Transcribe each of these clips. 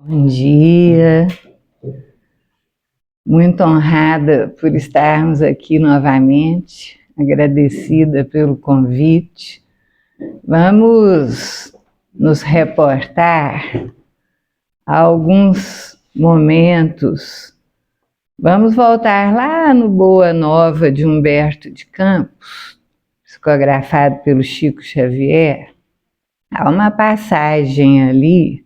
Bom dia, muito honrada por estarmos aqui novamente, agradecida pelo convite. Vamos nos reportar a alguns momentos. Vamos voltar lá no Boa Nova de Humberto de Campos, psicografado pelo Chico Xavier. Há uma passagem ali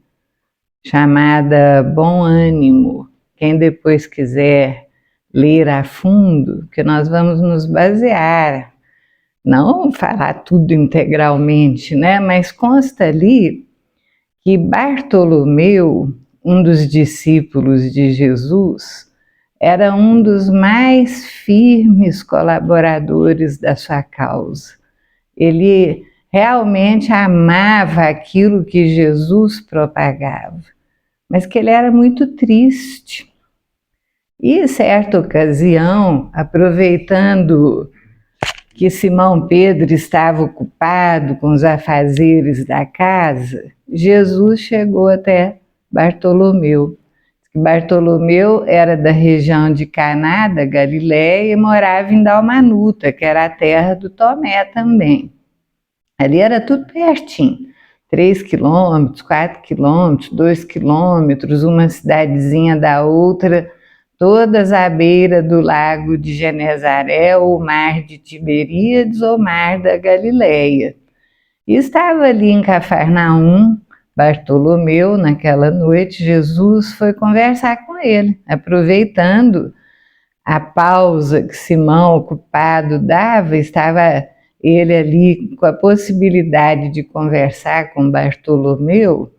chamada Bom Ânimo. Quem depois quiser ler a fundo, que nós vamos nos basear, não falar tudo integralmente, né? Mas consta ali que Bartolomeu, um dos discípulos de Jesus, era um dos mais firmes colaboradores da sua causa. Ele realmente amava aquilo que Jesus propagava, mas que ele era muito triste. E, certa ocasião, aproveitando que Simão Pedro estava ocupado com os afazeres da casa, Jesus chegou até Bartolomeu. Bartolomeu era da região de Caná, da Galileia, e morava em Dalmanuta, que era a terra do Tomé também. Ali era tudo pertinho, 3 quilômetros, 4 quilômetros, 2 quilômetros, uma cidadezinha da outra, todas à beira do lago de Genezaré, ou mar de Tiberíades, ou mar da Galileia. E estava ali em Cafarnaum, Bartolomeu, naquela noite. Jesus foi conversar com ele, aproveitando a pausa que Simão, ocupado, dava. Estava ele ali com a possibilidade de conversar com Bartolomeu.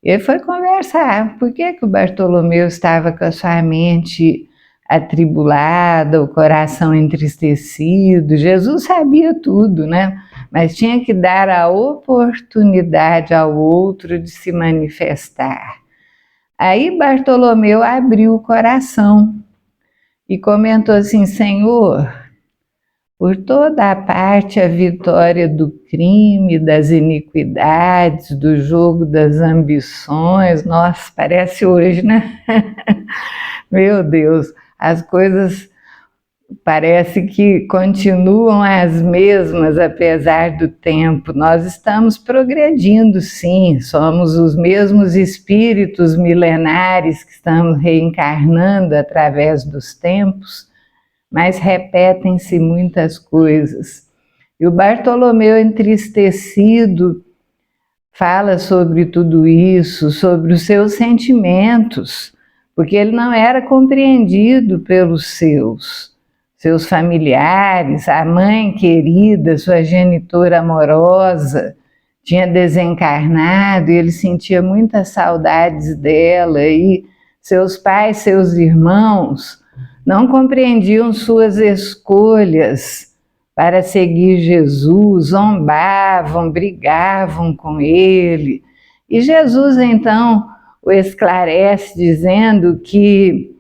Ele foi conversar. Por que o Bartolomeu estava com a sua mente atribulada, o coração entristecido? Jesus sabia tudo, né? Mas tinha que dar a oportunidade ao outro de se manifestar. Aí Bartolomeu abriu o coração e comentou assim: Senhor, por toda a parte a vitória do crime, das iniquidades, do jogo das ambições. Nossa, parece hoje, né? Meu Deus, as coisas parece que continuam as mesmas apesar do tempo. Nós estamos progredindo, sim, somos os mesmos espíritos milenares que estamos reencarnando através dos tempos, mas repetem-se muitas coisas. E o Bartolomeu, entristecido, fala sobre tudo isso, sobre os seus sentimentos, porque ele não era compreendido pelos seus familiares. A mãe querida, sua genitora amorosa, tinha desencarnado e ele sentia muitas saudades dela, e seus pais, seus irmãos não compreendiam suas escolhas para seguir Jesus, zombavam, brigavam com ele. E Jesus então o esclarece dizendo que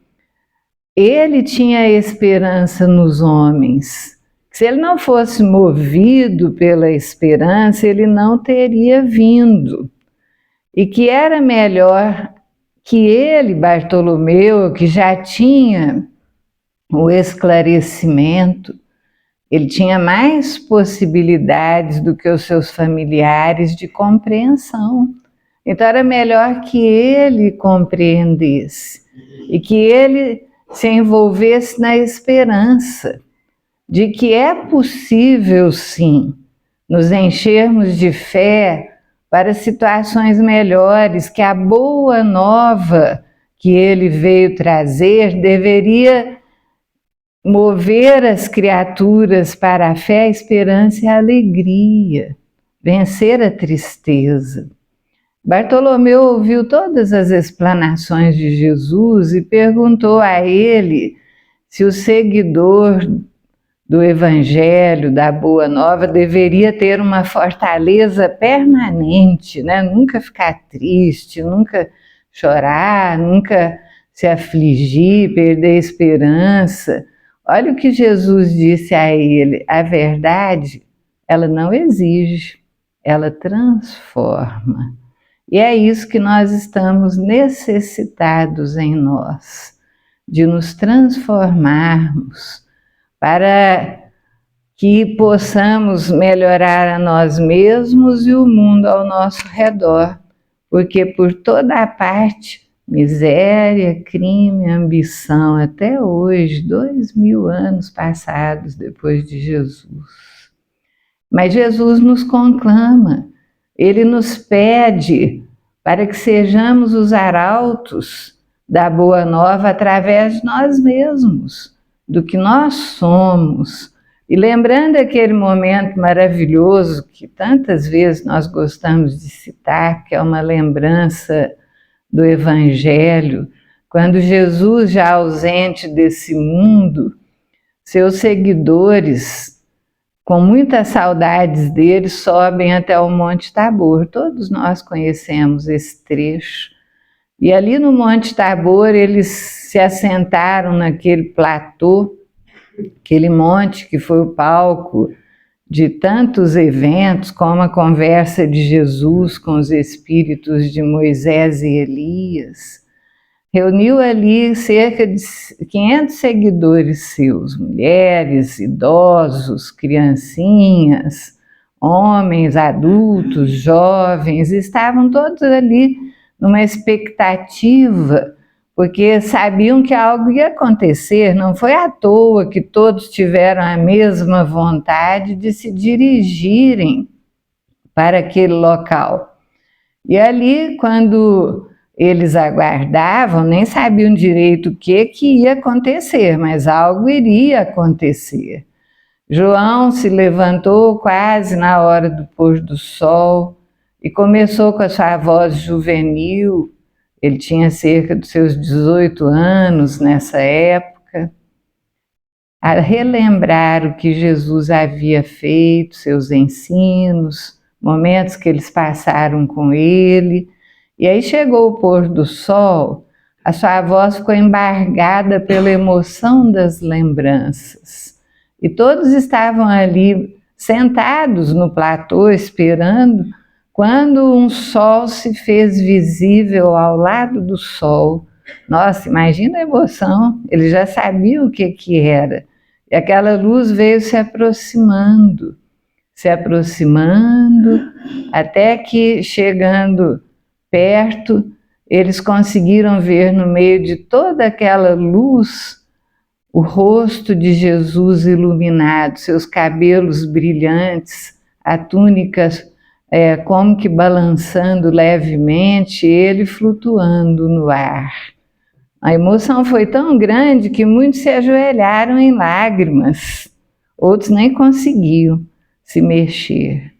ele tinha esperança nos homens. Se ele não fosse movido pela esperança, ele não teria vindo. E que era melhor que ele, Bartolomeu, que já tinha o esclarecimento, ele tinha mais possibilidades do que os seus familiares de compreensão. Então era melhor que ele compreendesse e que ele se envolvesse na esperança de que é possível, sim, nos enchermos de fé para situações melhores, que a boa nova que ele veio trazer deveria mover as criaturas para a fé, a esperança e a alegria, vencer a tristeza. Bartolomeu ouviu todas as explanações de Jesus e perguntou a ele se o seguidor do Evangelho, da Boa Nova, deveria ter uma fortaleza permanente, né? Nunca ficar triste, nunca chorar, nunca se afligir, perder a esperança. Olha o que Jesus disse a ele: a verdade, ela não exige, ela transforma. E é isso que nós estamos necessitados em nós, de nos transformarmos para que possamos melhorar a nós mesmos e o mundo ao nosso redor, porque por toda a parte, miséria, crime, ambição, até hoje, 2000 anos passados depois de Jesus. Mas Jesus nos conclama, Ele nos pede para que sejamos os arautos da Boa Nova através de nós mesmos, do que nós somos. E lembrando aquele momento maravilhoso que tantas vezes nós gostamos de citar, que é uma lembrança do Evangelho, quando Jesus, já ausente desse mundo, seus seguidores, com muitas saudades dele, sobem até o Monte Tabor. Todos nós conhecemos esse trecho. E ali no Monte Tabor, eles se assentaram naquele platô, aquele monte que foi o palco de tantos eventos, como a conversa de Jesus com os espíritos de Moisés e Elias. Reuniu ali cerca de 500 seguidores seus, mulheres, idosos, criancinhas, homens, adultos, jovens, estavam todos ali numa expectativa, porque sabiam que algo ia acontecer. Não foi à toa que todos tiveram a mesma vontade de se dirigirem para aquele local. E ali, quando eles aguardavam, nem sabiam direito o que ia acontecer, mas algo iria acontecer. João se levantou quase na hora do pôr do sol e começou com a sua voz juvenil. Ele tinha cerca dos seus 18 anos nessa época, a relembrar o que Jesus havia feito, seus ensinos, momentos que eles passaram com ele. E aí chegou o pôr do sol, a sua voz ficou embargada pela emoção das lembranças. E todos estavam ali sentados no platô esperando, quando um sol se fez visível ao lado do sol. Nossa, imagina a emoção, ele já sabia o que era. E aquela luz veio se aproximando, até que, chegando perto, eles conseguiram ver no meio de toda aquela luz o rosto de Jesus iluminado, seus cabelos brilhantes, a túnica como que balançando levemente, ele flutuando no ar. A emoção foi tão grande que muitos se ajoelharam em lágrimas, outros nem conseguiam se mexer.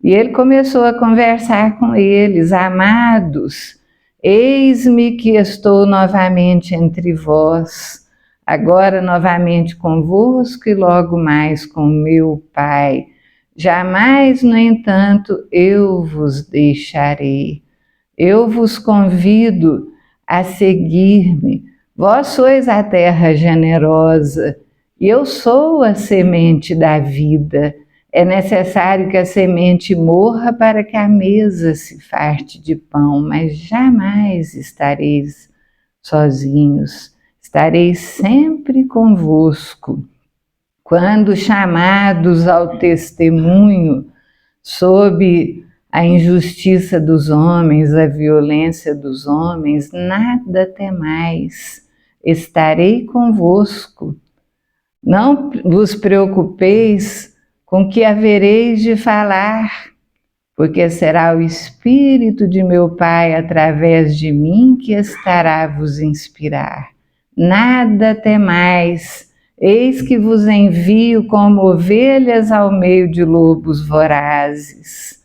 E ele começou a conversar com eles: amados, eis-me que estou novamente entre vós, agora novamente convosco e logo mais com meu Pai. Jamais, no entanto, eu vos deixarei. Eu vos convido a seguir-me. Vós sois a terra generosa, e eu sou a semente da vida. É necessário que a semente morra para que a mesa se farte de pão, mas jamais estareis sozinhos. Estarei sempre convosco. Quando chamados ao testemunho sob a injustiça dos homens, a violência dos homens, nada temais, estarei convosco. Não vos preocupeis com o que havereis de falar, porque será o Espírito de meu Pai através de mim que estará a vos inspirar. Nada temais, eis que vos envio como ovelhas ao meio de lobos vorazes.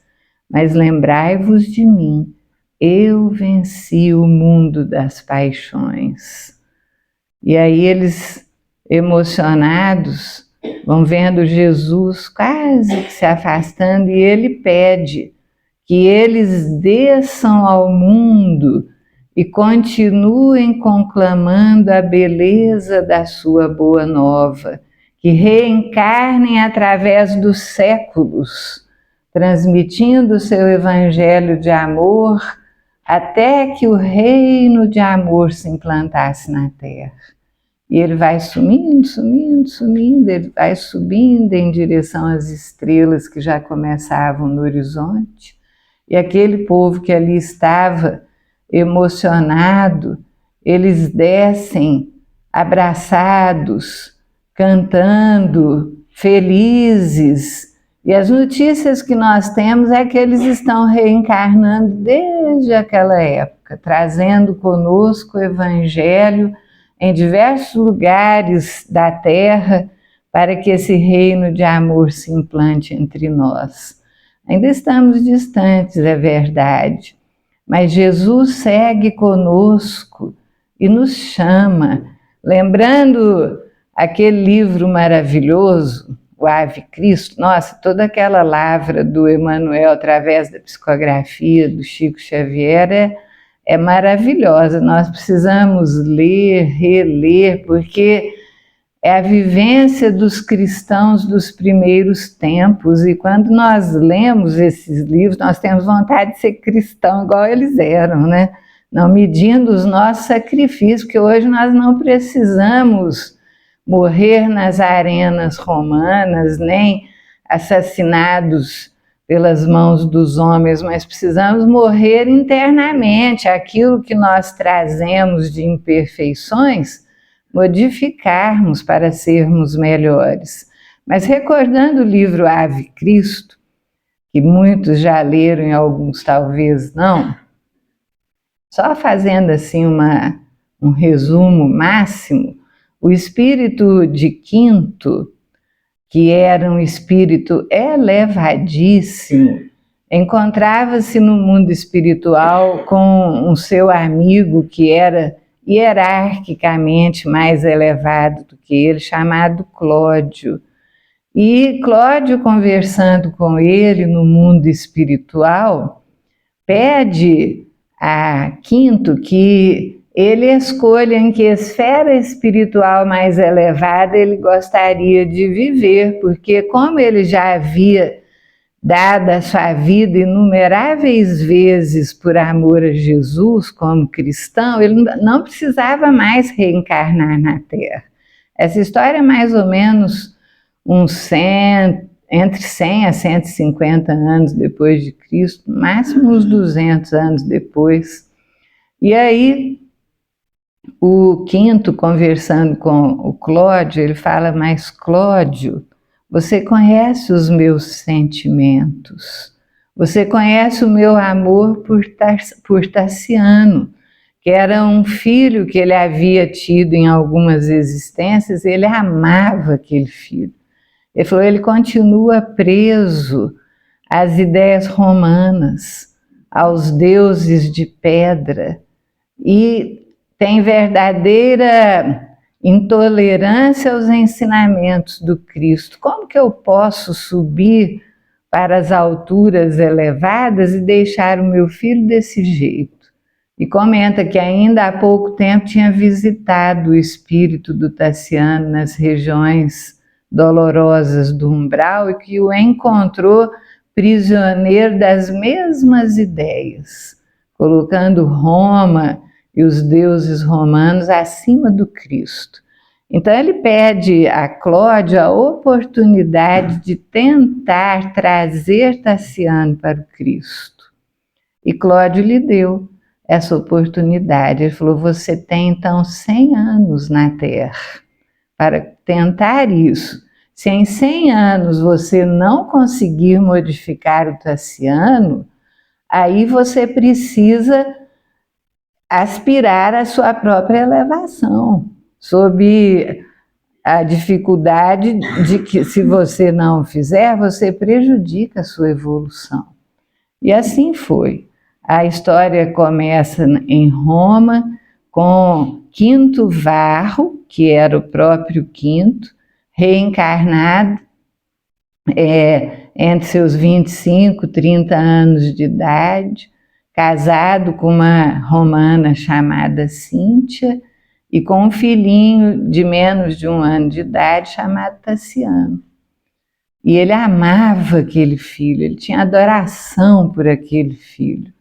Mas lembrai-vos de mim, eu venci o mundo das paixões. E aí eles, emocionados, vão vendo Jesus quase que se afastando, e ele pede que eles desçam ao mundo e continuem conclamando a beleza da sua boa nova, que reencarnem através dos séculos, transmitindo o seu evangelho de amor até que o reino de amor se implantasse na Terra. E ele vai sumindo, sumindo, sumindo, ele vai subindo em direção às estrelas que já começavam no horizonte. E aquele povo que ali estava emocionado, eles descem abraçados, cantando, felizes. E as notícias que nós temos é que eles estão reencarnando desde aquela época, trazendo conosco o Evangelho em diversos lugares da Terra, para que esse reino de amor se implante entre nós. Ainda estamos distantes, é verdade, mas Jesus segue conosco e nos chama, lembrando aquele livro maravilhoso, o Ave Cristo. Nossa, toda aquela lavra do Emmanuel através da psicografia do Chico Xavier é maravilhosa. Nós precisamos ler, reler, porque é a vivência dos cristãos dos primeiros tempos, e quando nós lemos esses livros, nós temos vontade de ser cristão igual eles eram, né? Não medindo os nossos sacrifícios, porque hoje nós não precisamos morrer nas arenas romanas, nem assassinados pelas mãos dos homens, mas precisamos morrer internamente, aquilo que nós trazemos de imperfeições, modificarmos para sermos melhores. Mas recordando o livro Ave Cristo, que muitos já leram e alguns talvez não, só fazendo assim um resumo máximo, o espírito de Quinto, que era um espírito elevadíssimo, encontrava-se no mundo espiritual com um seu amigo que era hierarquicamente mais elevado do que ele, chamado Cláudio. E Cláudio, conversando com ele no mundo espiritual, pede a Quinto que ele escolha em que esfera espiritual mais elevada ele gostaria de viver, porque como ele já havia dado a sua vida inumeráveis vezes por amor a Jesus como cristão, ele não precisava mais reencarnar na Terra. Essa história é mais ou menos entre 100 a 150 anos depois de Cristo, no máximo uns 200 anos depois. E aí, o Quinto, conversando com o Cláudio, ele fala: mas Cláudio, você conhece os meus sentimentos, você conhece o meu amor por Tassiano, que era um filho que ele havia tido em algumas existências, ele amava aquele filho. Ele falou: ele continua preso às ideias romanas, aos deuses de pedra, e tem verdadeira intolerância aos ensinamentos do Cristo. Como que eu posso subir para as alturas elevadas e deixar o meu filho desse jeito? E comenta que ainda há pouco tempo tinha visitado o espírito do Tassiano nas regiões dolorosas do umbral e que o encontrou prisioneiro das mesmas ideias, colocando Roma e os deuses romanos acima do Cristo. Então ele pede a Cláudio a oportunidade de tentar trazer Tassiano para o Cristo. E Cláudio lhe deu essa oportunidade. Ele falou: você tem então 100 anos na Terra para tentar isso. Se em 100 anos você não conseguir modificar o Tassiano, aí você precisa aspirar à sua própria elevação, sob a dificuldade de que, se você não o fizer, você prejudica a sua evolução. E assim foi. A história começa em Roma, com Quinto Varro, que era o próprio Quinto, reencarnado entre seus 25, 30 anos de idade, casado com uma romana chamada Cíntia e com um filhinho de menos de 1 ano de idade chamado Tassiano. E ele amava aquele filho, ele tinha adoração por aquele filho.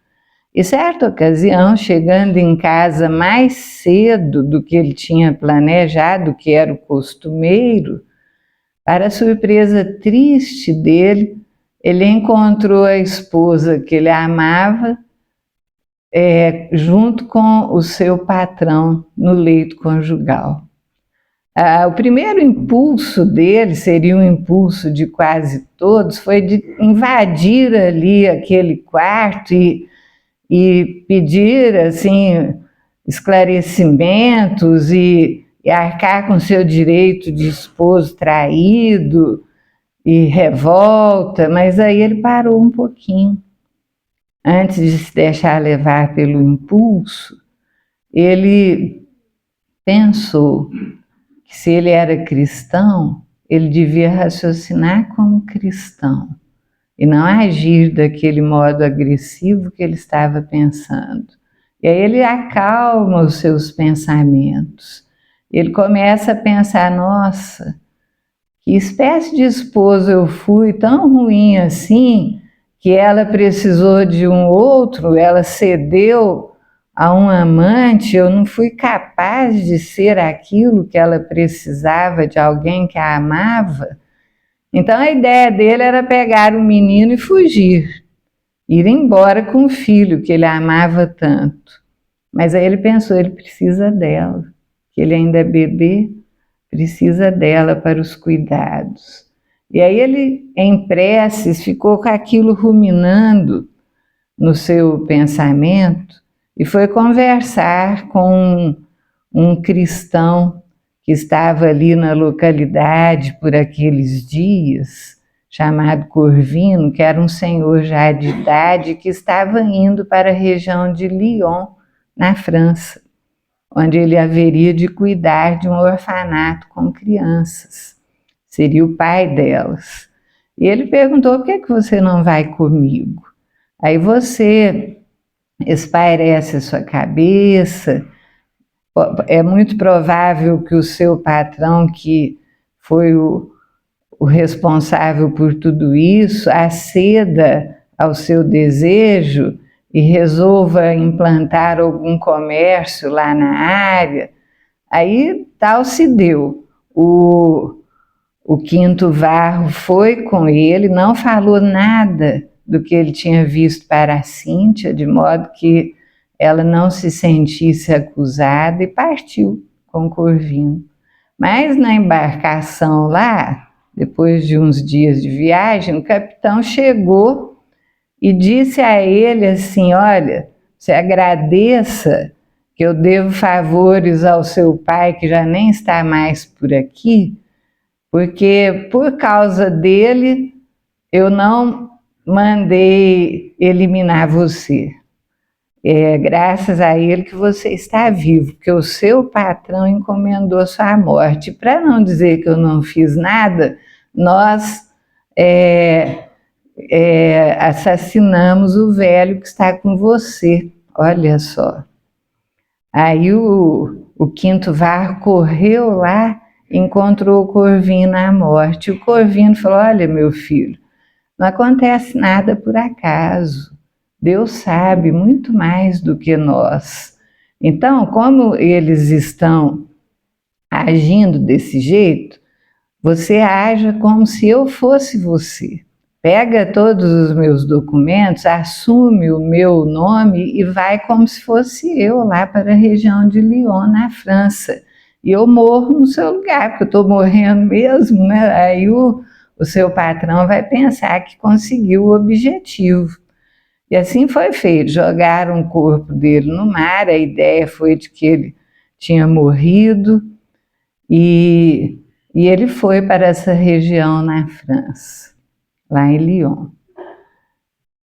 E certa ocasião, chegando em casa mais cedo do que ele tinha planejado, que era o costumeiro, para surpresa triste dele, ele encontrou a esposa que ele amava, junto com o seu patrão no leito conjugal. O primeiro impulso dele, seria um impulso de quase todos, foi de invadir ali aquele quarto e pedir assim, esclarecimentos e arcar com seu direito de esposo traído e revolta, mas aí ele parou um pouquinho. Antes de se deixar levar pelo impulso, ele pensou que se ele era cristão, ele devia raciocinar como cristão e não agir daquele modo agressivo que ele estava pensando. E aí ele acalma os seus pensamentos. Ele começa a pensar, nossa, que espécie de esposo eu fui tão ruim assim, que ela precisou de um outro, ela cedeu a um amante, eu não fui capaz de ser aquilo que ela precisava de alguém que a amava. Então a ideia dele era pegar o menino e fugir, ir embora com o filho que ele amava tanto. Mas aí ele pensou, ele precisa dela, que ele ainda é bebê, precisa dela para os cuidados. E aí ele, em preces, ficou com aquilo ruminando no seu pensamento e foi conversar com um cristão que estava ali na localidade por aqueles dias, chamado Corvino, que era um senhor já de idade que estava indo para a região de Lyon, na França, onde ele haveria de cuidar de um orfanato com crianças. Seria o pai delas. E ele perguntou, por que você não vai comigo? Aí você espairece a sua cabeça, é muito provável que o seu patrão, que foi o responsável por tudo isso, aceda ao seu desejo e resolva implantar algum comércio lá na área. Aí tal se deu. O Quinto Varro foi com ele, não falou nada do que ele tinha visto para a Cíntia, de modo que ela não se sentisse acusada, e partiu com Corvino. Mas na embarcação lá, depois de uns dias de viagem, o capitão chegou e disse a ele assim, olha, você agradeça que eu devo favores ao seu pai, que já nem está mais por aqui, porque por causa dele eu não mandei eliminar você. É graças a ele que você está vivo, porque o seu patrão encomendou sua morte. Para não dizer que eu não fiz nada, nós assassinamos o velho que está com você. Olha só. Aí o Quinto Varro correu lá, encontrou o Corvino à morte. O Corvino falou, olha, meu filho, não acontece nada por acaso. Deus sabe muito mais do que nós. Então, como eles estão agindo desse jeito, você aja como se eu fosse você. Pega todos os meus documentos, assume o meu nome e vai como se fosse eu lá para a região de Lyon, na França. E eu morro no seu lugar, porque eu estou morrendo mesmo, né? Aí o seu patrão vai pensar que conseguiu o objetivo. E assim foi feito, jogaram o corpo dele no mar, a ideia foi de que ele tinha morrido, e ele foi para essa região na França, lá em Lyon.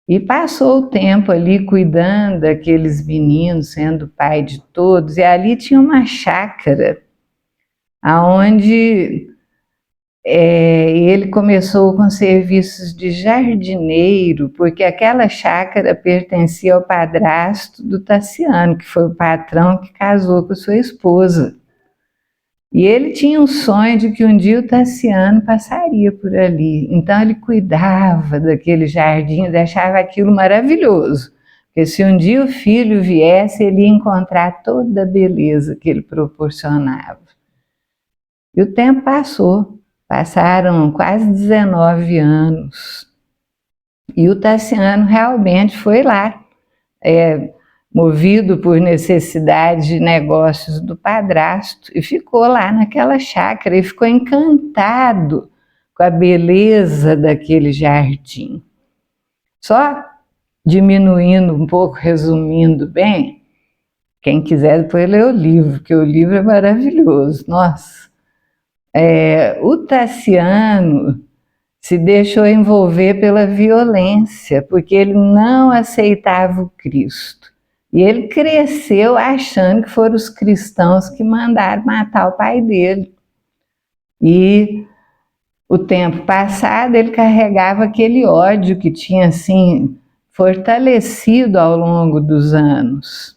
E passou o tempo ali cuidando daqueles meninos, sendo pai de todos, e ali tinha uma chácara, onde ele começou com serviços de jardineiro, porque aquela chácara pertencia ao padrasto do Tassiano, que foi o patrão que casou com sua esposa. E ele tinha um sonho de que um dia o Tassiano passaria por ali. Então ele cuidava daquele jardim, achava aquilo maravilhoso, Porque se um dia o filho viesse, ele ia encontrar toda a beleza que ele proporcionava. E o tempo passou, passaram quase 19 anos. E o Tassiano realmente foi lá, movido por necessidade de negócios do padrasto, e ficou lá naquela chácara e ficou encantado com a beleza daquele jardim. Só diminuindo um pouco, resumindo bem, quem quiser depois ler o livro, porque o livro é maravilhoso. Nossa! O Tassiano se deixou envolver pela violência, porque ele não aceitava o Cristo. E ele cresceu achando que foram os cristãos que mandaram matar o pai dele. E o tempo passado ele carregava aquele ódio que tinha assim fortalecido ao longo dos anos.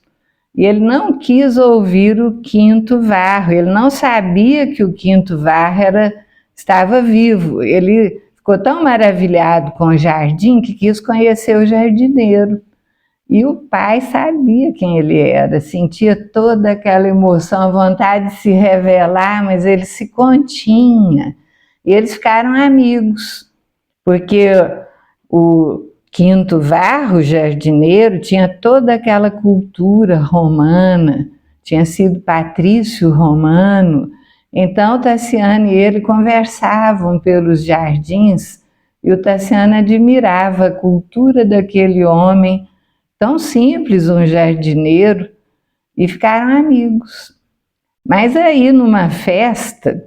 E ele não quis ouvir o Quinto Varro, ele não sabia que o Quinto Varro estava vivo. Ele ficou tão maravilhado com o jardim que quis conhecer o jardineiro. E o pai sabia quem ele era, sentia toda aquela emoção, a vontade de se revelar, mas ele se continha. E eles ficaram amigos, porque o Quinto Varro, jardineiro, tinha toda aquela cultura romana, tinha sido patrício romano. Então, Tassiano e ele conversavam pelos jardins e o Tassiano admirava a cultura daquele homem tão simples, um jardineiro, e ficaram amigos. Mas aí, numa festa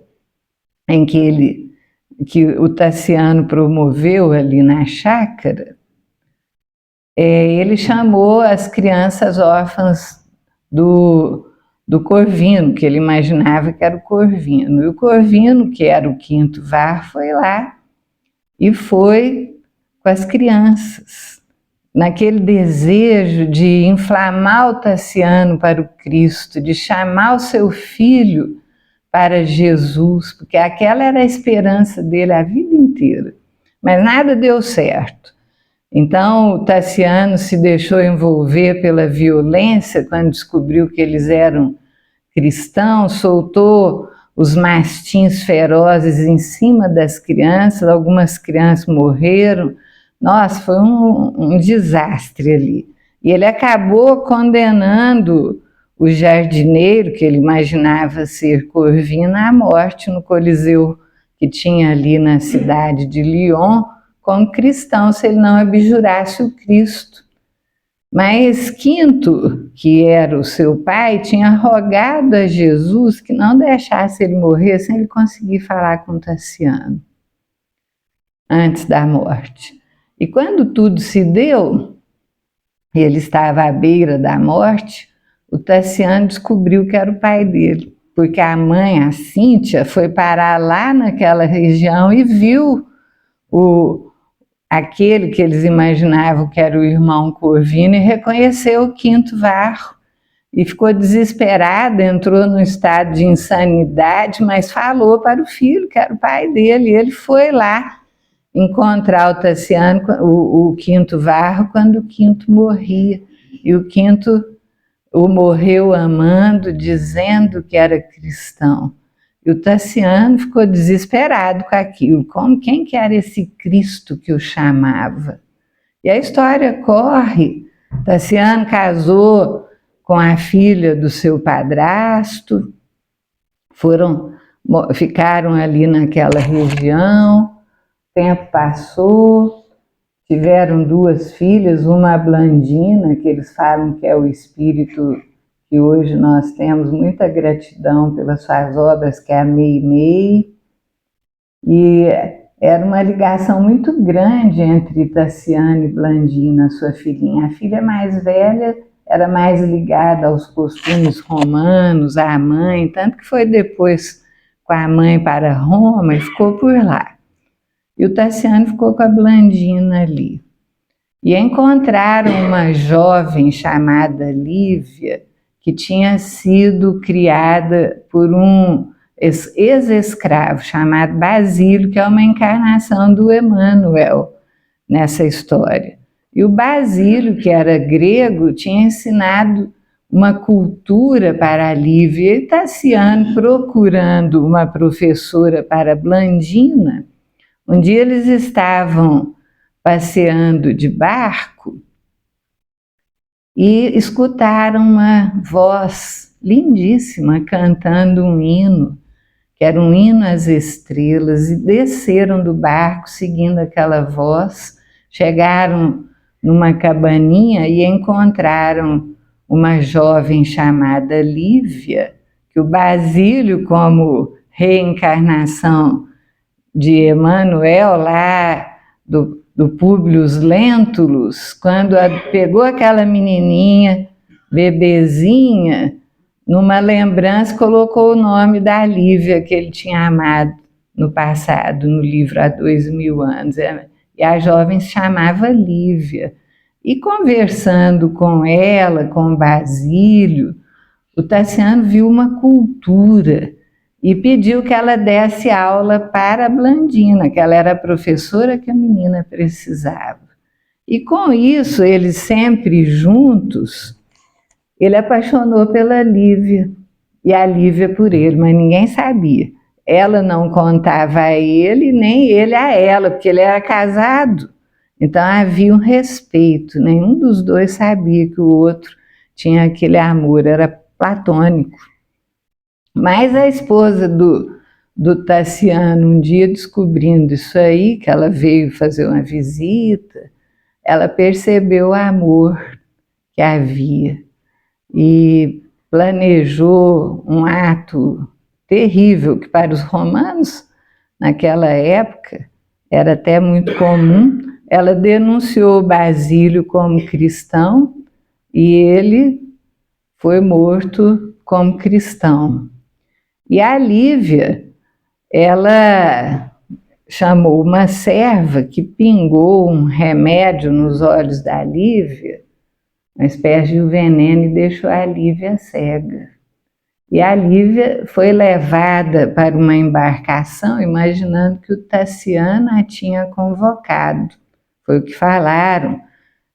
em que o Tassiano promoveu ali na chácara, ele chamou as crianças órfãs do Corvino, que ele imaginava que era o Corvino. E o Corvino, que era o Quinto Varro, foi lá e foi com as crianças, naquele desejo de inflamar o Tassiano para o Cristo, de chamar o seu filho para Jesus, porque aquela era a esperança dele a vida inteira. Mas nada deu certo. Então, o Tassiano se deixou envolver pela violência quando descobriu que eles eram cristãos, soltou os mastins ferozes em cima das crianças, algumas crianças morreram. Nossa, foi um desastre ali. E ele acabou condenando o jardineiro, que ele imaginava ser Corvino, à morte no Coliseu que tinha ali na cidade de Lyon, como cristão, se ele não abjurasse o Cristo. Mas Quinto, que era o seu pai, tinha rogado a Jesus que não deixasse ele morrer sem ele conseguir falar com Tassiano, antes da morte. E quando tudo se deu, ele estava à beira da morte, o Tassiano descobriu que era o pai dele, porque a mãe, a Cíntia, foi parar lá naquela região e viu aquele que eles imaginavam que era o irmão Corvino e reconheceu o Quinto Varro. E ficou desesperada, entrou num estado de insanidade, mas falou para o filho que era o pai dele. E ele foi lá encontrar o Tassiano, o Quinto Varro, quando o Quinto morria. E o Quinto o morreu amando, dizendo que era cristão. E o Tassiano ficou desesperado com aquilo. Quem que era esse Cristo que o chamava? E a história corre. Tassiano casou com a filha do seu padrasto, ficaram ali naquela região, o tempo passou, tiveram 2 filhas, uma Blandina, que eles falam que é o espírito que hoje nós temos muita gratidão pelas suas obras, que é a Meimei, e era uma ligação muito grande entre Tassiano e Blandina, sua filhinha. A filha mais velha era mais ligada aos costumes romanos, à mãe, tanto que foi depois com a mãe para Roma e ficou por lá. E o Tassiano ficou com a Blandina ali. E encontraram uma jovem chamada Lívia, que tinha sido criada por um ex-escravo chamado Basílio, que é uma encarnação do Emmanuel nessa história. E o Basílio, que era grego, tinha ensinado uma cultura para a Lívia, e Tassiano, procurando uma professora para Blandina, um dia eles estavam passeando de barco e escutaram uma voz lindíssima cantando um hino, que era um hino às estrelas, e desceram do barco seguindo aquela voz, chegaram numa cabaninha e encontraram uma jovem chamada Lívia, que o Basílio, como reencarnação de Emmanuel, lá do Públio Lentulus, quando pegou aquela menininha, bebezinha, numa lembrança, colocou o nome da Lívia que ele tinha amado no passado, no livro há 2000 anos. E a jovem se chamava Lívia. E conversando com ela, com Basílio, o Tassiano viu uma cultura e pediu que ela desse aula para a Blandina, que ela era a professora que a menina precisava. E com isso, eles sempre juntos, ele apaixonou pela Lívia, e a Lívia por ele, mas ninguém sabia. Ela não contava a ele, nem ele a ela, porque ele era casado. Então havia um respeito, nenhum dos dois sabia que o outro tinha aquele amor, era platônico. Mas a esposa do Tassiano, um dia descobrindo isso aí, que ela veio fazer uma visita, ela percebeu o amor que havia e planejou um ato terrível, que para os romanos, naquela época, era até muito comum. Ela denunciou Basílio como cristão e ele foi morto como cristão. E a Lívia, ela chamou uma serva que pingou um remédio nos olhos da Lívia, uma espécie de veneno, e deixou a Lívia cega. E a Lívia foi levada para uma embarcação, imaginando que o Tassiano a tinha convocado. Foi o que falaram.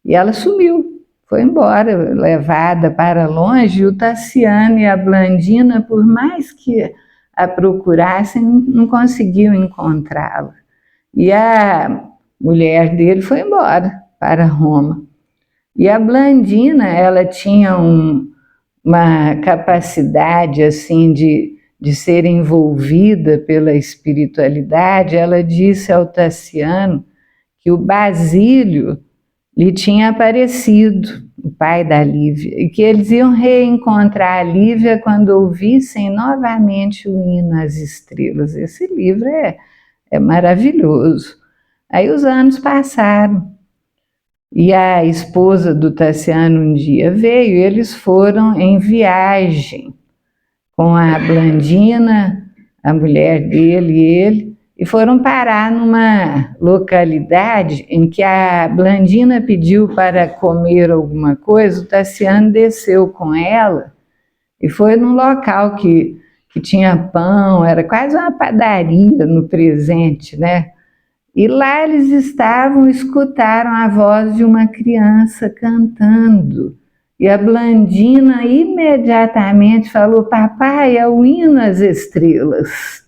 E ela sumiu, foi embora, levada para longe, e o Tassiano e a Blandina, por mais que a procurassem, não conseguiam encontrá-la. E a mulher dele foi embora para Roma. E a Blandina, ela tinha uma capacidade assim de ser envolvida pela espiritualidade. Ela disse ao Tassiano que o Basílio lhe tinha aparecido, o pai da Lívia, e que eles iam reencontrar a Lívia quando ouvissem novamente o hino às estrelas. Esse livro é maravilhoso. Aí os anos passaram, e a esposa do Tassiano um dia veio, e eles foram em viagem com a Blandina, a mulher dele e ele, e foram parar numa localidade em que a Blandina pediu para comer alguma coisa. O Tassiano desceu com ela e foi num local que tinha pão, era quase uma padaria no presente, né? E lá eles estavam, escutaram a voz de uma criança cantando. E a Blandina imediatamente falou: papai, é o hino às estrelas.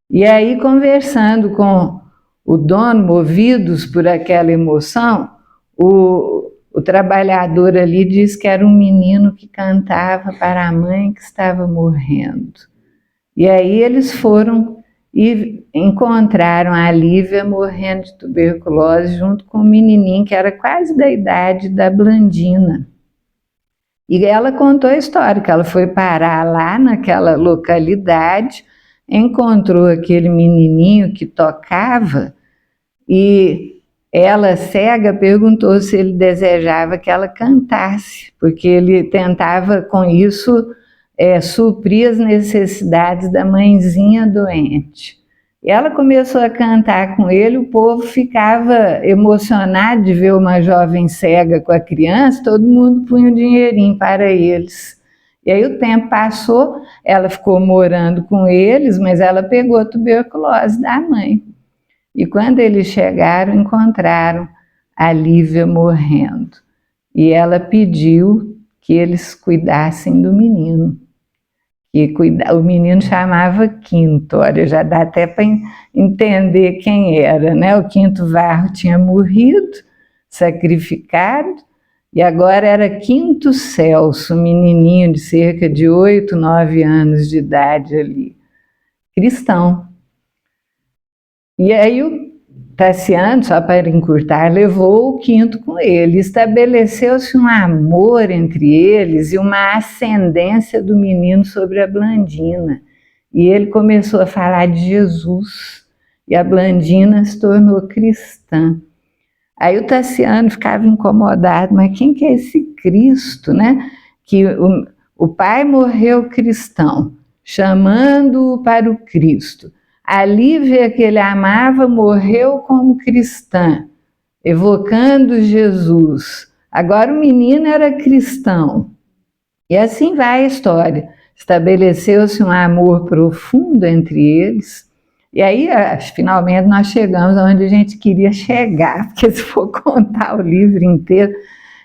E aí, conversando com o dono, movidos por aquela emoção, o trabalhador ali disse que era um menino que cantava para a mãe que estava morrendo. E aí eles foram e encontraram a Lívia morrendo de tuberculose junto com um menininho que era quase da idade da Blandina. E ela contou a história, que ela foi parar lá naquela localidade, encontrou aquele menininho que tocava e ela, cega, perguntou se ele desejava que ela cantasse, porque ele tentava com isso suprir as necessidades da mãezinha doente. E ela começou a cantar com ele, o povo ficava emocionado de ver uma jovem cega com a criança, todo mundo punha um dinheirinho para eles. E aí o tempo passou, ela ficou morando com eles, mas ela pegou a tuberculose da mãe. E quando eles chegaram, encontraram a Lívia morrendo. E ela pediu que eles cuidassem do menino. E o menino chamava Quinto, olha, já dá até para entender quem era, né? O Quinto Varro tinha morrido, sacrificado, e agora era Quinto Celso, um menininho de cerca de 8, 9 anos de idade ali, cristão. E aí o Tassiano, só para encurtar, levou o Quinto com ele. Estabeleceu-se um amor entre eles e uma ascendência do menino sobre a Blandina. E ele começou a falar de Jesus, e a Blandina se tornou cristã. Aí o Tassiano ficava incomodado, mas quem que é esse Cristo, né? Que o pai morreu cristão, chamando-o para o Cristo. A Lívia, que ele amava, morreu como cristã, evocando Jesus. Agora o menino era cristão. E assim vai a história. Estabeleceu-se um amor profundo entre eles. E aí, finalmente, nós chegamos onde a gente queria chegar, porque se for contar o livro inteiro,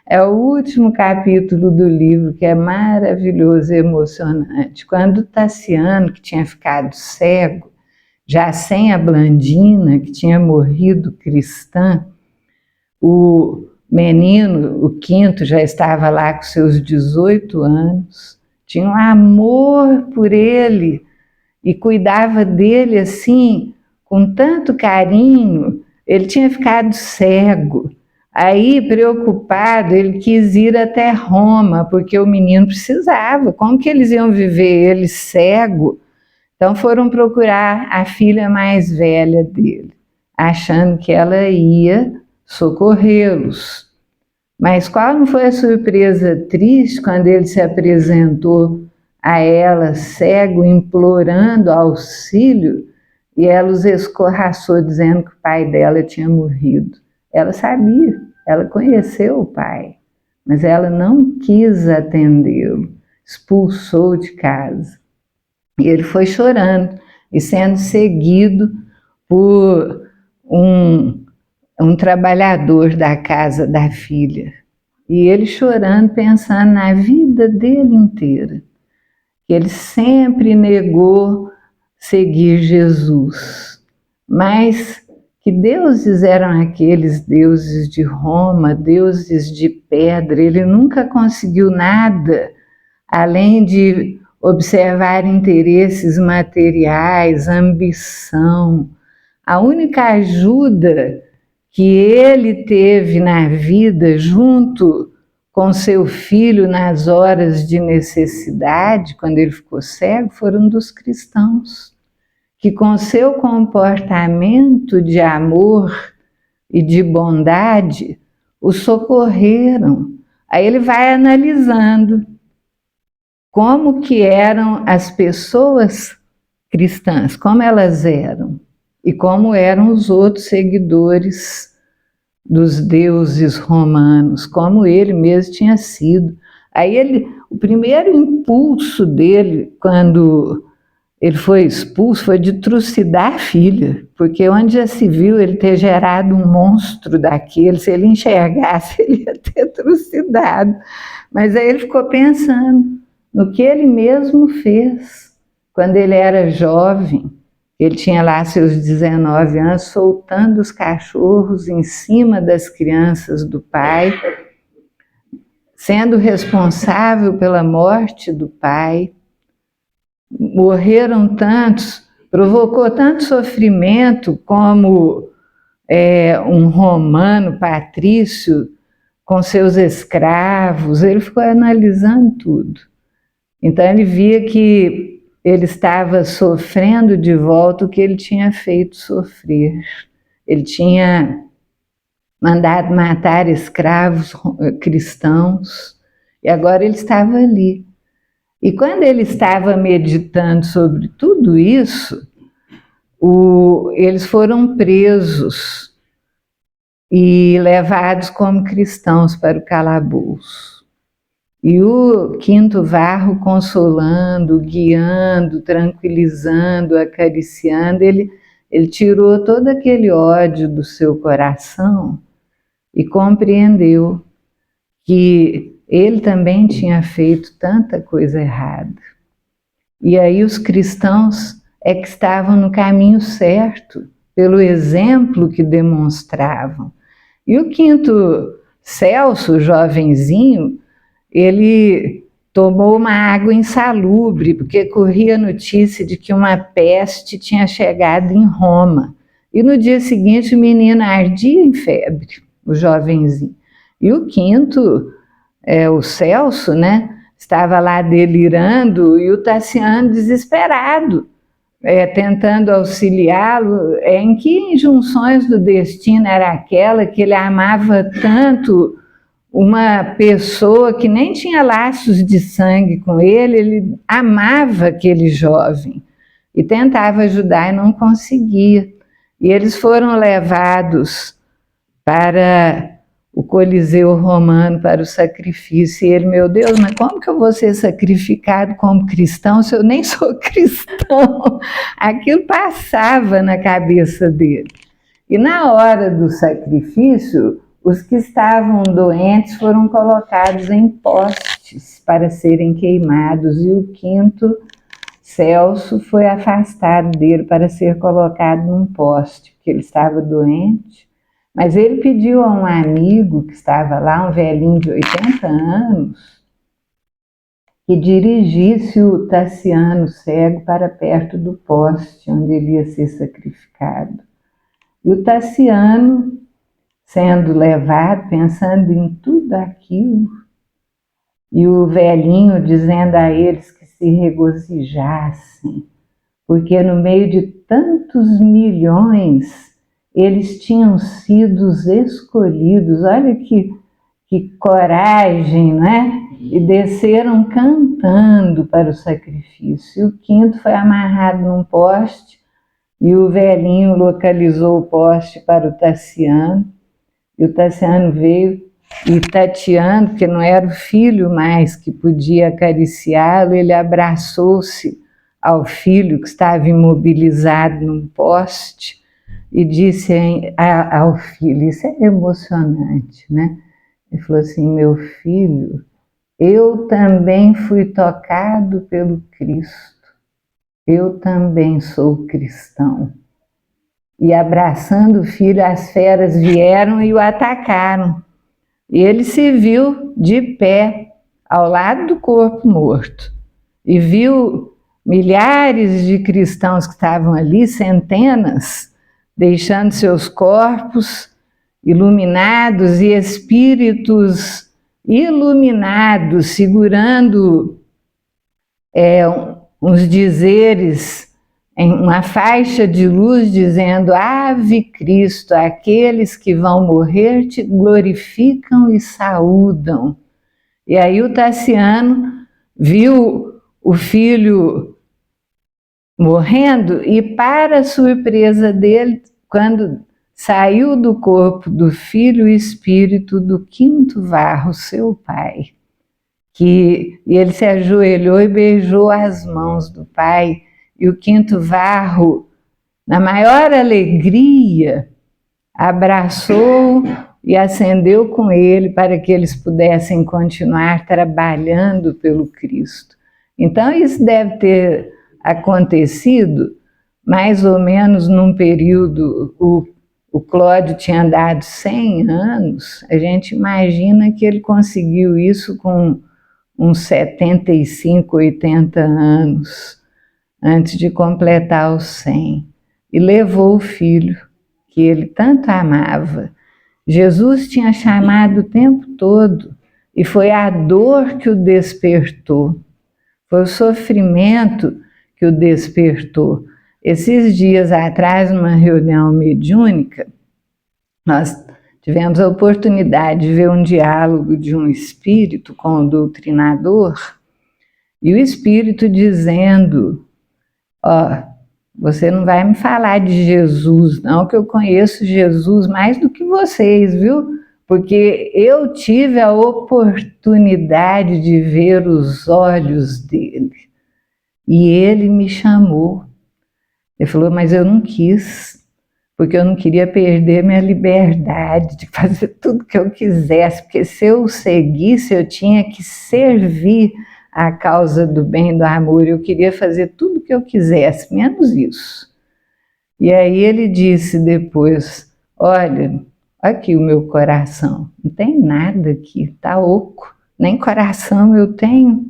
é o último capítulo do livro, que é maravilhoso e emocionante. Quando o Tassiano, que tinha ficado cego, já sem a Blandina, que tinha morrido cristã, o menino, o Quinto, já estava lá com seus 18 anos, tinha um amor por ele e cuidava dele assim, com tanto carinho. Ele tinha ficado cego. Aí, preocupado, ele quis ir até Roma, porque o menino precisava. Como que eles iam viver ele cego? Então foram procurar a filha mais velha dele, achando que ela ia socorrê-los. Mas qual não foi a surpresa triste quando ele se apresentou a ela, cego, implorando auxílio, e ela os escorraçou, dizendo que o pai dela tinha morrido. Ela sabia, ela conheceu o pai, mas ela não quis atendê-lo, expulsou de casa. E ele foi chorando e sendo seguido por um trabalhador da casa da filha. E ele chorando, pensando na vida dele inteira. Ele sempre negou seguir Jesus. Mas que deuses eram aqueles deuses de Roma, deuses de pedra? Ele nunca conseguiu nada além de observar interesses materiais, ambição. A única ajuda que ele teve na vida, junto com seu filho nas horas de necessidade, quando ele ficou cego, foram dos cristãos, que com seu comportamento de amor e de bondade o socorreram. Aí ele vai analisando como que eram as pessoas cristãs, como elas eram, e como eram os outros seguidores dos deuses romanos, como ele mesmo tinha sido. Aí o primeiro impulso dele, quando ele foi expulso, foi de trucidar a filha, porque onde já se viu ele ter gerado um monstro daquele, se ele enxergasse, ele ia ter trucidado. Mas aí ele ficou pensando no que ele mesmo fez quando ele era jovem. Ele tinha lá seus 19 anos, soltando os cachorros em cima das crianças do pai, sendo responsável pela morte do pai. Morreram tantos, provocou tanto sofrimento como um romano patrício com seus escravos. Ele ficou analisando tudo. Então ele via que ele estava sofrendo de volta o que ele tinha feito sofrer. Ele tinha mandado matar escravos cristãos, e agora ele estava ali. E quando ele estava meditando sobre tudo isso, eles foram presos e levados como cristãos para o calabouço. E o Quinto Varro consolando, guiando, tranquilizando, acariciando, ele tirou todo aquele ódio do seu coração e compreendeu que ele também tinha feito tanta coisa errada. E aí os cristãos é que estavam no caminho certo, pelo exemplo que demonstravam. E o quinto Celso, jovenzinho, ele tomou uma água insalubre, porque corria a notícia de que uma peste tinha chegado em Roma. E no dia seguinte o menino ardia em febre, o jovenzinho. E o quinto, o Celso, né, estava lá delirando, e o Tassiano desesperado, tentando auxiliá-lo. Em que injunções do destino era aquela que ele amava tanto uma pessoa que nem tinha laços de sangue com ele amava aquele jovem e tentava ajudar e não conseguia. E eles foram levados para o Coliseu Romano, para o sacrifício. E ele, meu Deus, mas como que eu vou ser sacrificado como cristão se eu nem sou cristão? Aquilo passava na cabeça dele. E na hora do sacrifício, os que estavam doentes foram colocados em postes para serem queimados, e o quinto, Celso, foi afastado dele para ser colocado num poste, porque ele estava doente. Mas ele pediu a um amigo que estava lá, um velhinho de 80 anos, que dirigisse o Tassiano cego para perto do poste onde ele ia ser sacrificado. E o Tassiano, sendo levado, pensando em tudo aquilo, e o velhinho dizendo a eles que se regozijassem, porque no meio de tantos milhões eles tinham sido os escolhidos. Olha que coragem, né? E desceram cantando para o sacrifício. E o quinto foi amarrado num poste, e o velhinho localizou o poste para o Tassiano. E o Tassiano veio e, tateando, porque não era o filho mais que podia acariciá-lo, ele abraçou-se ao filho que estava imobilizado num poste e disse ao filho, isso é emocionante, né? Ele falou assim, meu filho, eu também fui tocado pelo Cristo, eu também sou cristão. E abraçando o filho, as feras vieram e o atacaram. E ele se viu de pé, ao lado do corpo morto, e viu milhares de cristãos que estavam ali, centenas, deixando seus corpos iluminados, e espíritos iluminados, segurando uns dizeres em uma faixa de luz dizendo, Ave Cristo, aqueles que vão morrer te glorificam e saúdam. E aí o Tassiano viu o filho morrendo e, para surpresa dele, quando saiu do corpo do filho o espírito do quinto Varro, seu pai, e ele se ajoelhou e beijou as mãos do pai. E o quinto Varro, na maior alegria, abraçou e acendeu com ele para que eles pudessem continuar trabalhando pelo Cristo. Então isso deve ter acontecido mais ou menos num período, o Cláudio tinha dado 100 anos, a gente imagina que ele conseguiu isso com uns 75, 80 anos, antes de completar os 100, e levou o filho, que ele tanto amava. Jesus tinha chamado o tempo todo, e foi a dor que o despertou, foi o sofrimento que o despertou. Esses dias atrás, numa reunião mediúnica, nós tivemos a oportunidade de ver um diálogo de um espírito com o doutrinador, e o espírito dizendo, você não vai me falar de Jesus, não, que eu conheço Jesus mais do que vocês, viu? Porque eu tive a oportunidade de ver os olhos dele. E ele me chamou. Ele falou, mas eu não quis, porque eu não queria perder minha liberdade de fazer tudo que eu quisesse, porque se eu seguisse, eu tinha que servir a causa do bem e do amor, eu queria fazer tudo que eu quisesse, menos isso. E aí ele disse depois, olha, aqui o meu coração, não tem nada aqui, está oco, nem coração eu tenho.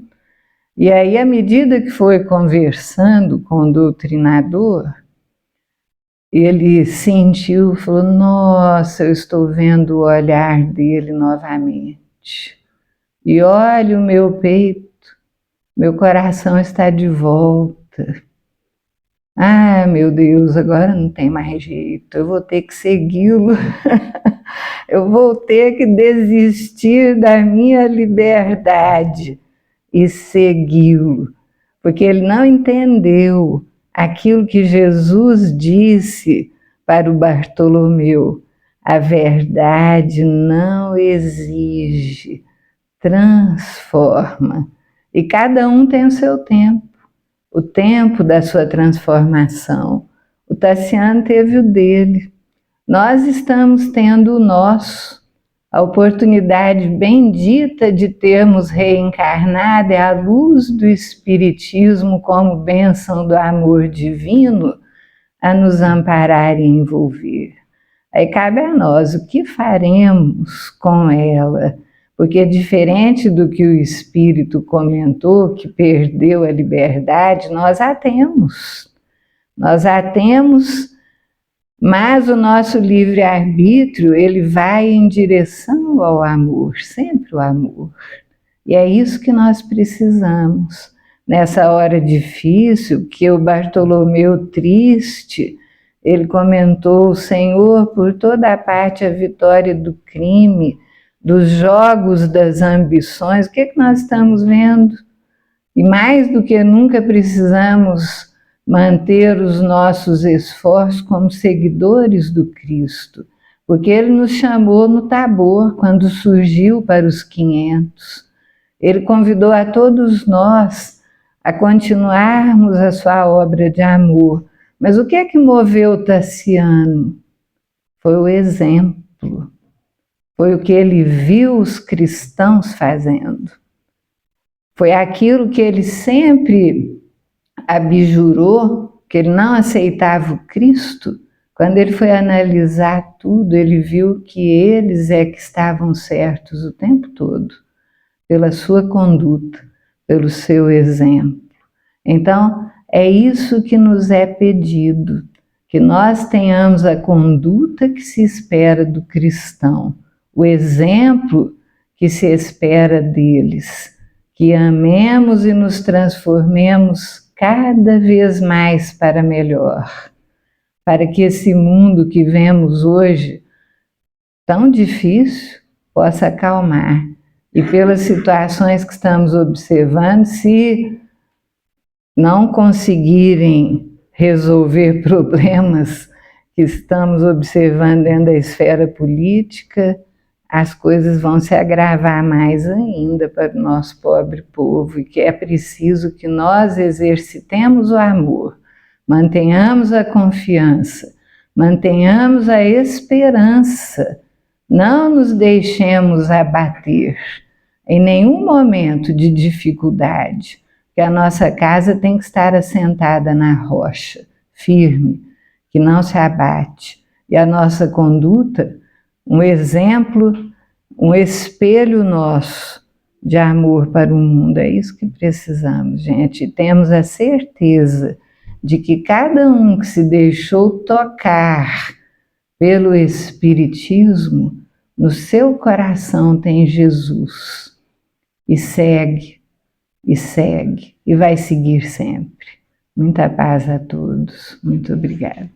E aí, à medida que foi conversando com o doutrinador, ele sentiu, falou, nossa, eu estou vendo o olhar dele novamente. E olha o meu peito, meu coração está de volta. Ah, meu Deus, agora não tem mais jeito, eu vou ter que segui-lo. Eu vou ter que desistir da minha liberdade e segui-lo, porque ele não entendeu aquilo que Jesus disse para o Bartolomeu. A verdade não exige, transforma. E cada um tem o seu tempo, o tempo da sua transformação. O Tassiano teve o dele. Nós estamos tendo o nosso. A oportunidade bendita de termos reencarnado é a luz do Espiritismo como bênção do amor divino a nos amparar e envolver. Aí cabe a nós o que faremos com ela, porque diferente do que o Espírito comentou, que perdeu a liberdade, nós a temos. Nós a temos, mas o nosso livre-arbítrio, ele vai em direção ao amor, sempre o amor. E é isso que nós precisamos. Nessa hora difícil, que o Bartolomeu triste, ele comentou, Senhor, por toda a parte a vitória do crime, dos jogos das ambições, o que nós estamos vendo? E mais do que nunca precisamos manter os nossos esforços como seguidores do Cristo, porque Ele nos chamou no Tabor, quando surgiu para os 500. Ele convidou a todos nós a continuarmos a sua obra de amor. Mas o que é que moveu Tassiano? Foi o exemplo, foi o que ele viu os cristãos fazendo. Foi aquilo que ele sempre abjurou, que ele não aceitava o Cristo. Quando ele foi analisar tudo, ele viu que eles é que estavam certos o tempo todo, pela sua conduta, pelo seu exemplo. Então, é isso que nos é pedido, que nós tenhamos a conduta que se espera do cristão, o exemplo que se espera deles, que amemos e nos transformemos cada vez mais para melhor, para que esse mundo que vemos hoje, tão difícil, possa acalmar. E pelas situações que estamos observando, se não conseguirem resolver problemas que estamos observando dentro da esfera política, as coisas vão se agravar mais ainda para o nosso pobre povo, e que é preciso que nós exercitemos o amor, mantenhamos a confiança, mantenhamos a esperança, não nos deixemos abater em nenhum momento de dificuldade, que a nossa casa tem que estar assentada na rocha, firme, que não se abate, e a nossa conduta, um exemplo, um espelho nosso de amor para o mundo. É isso que precisamos, gente. E temos a certeza de que cada um que se deixou tocar pelo Espiritismo, no seu coração tem Jesus. E segue, e vai seguir sempre. Muita paz a todos. Muito obrigada.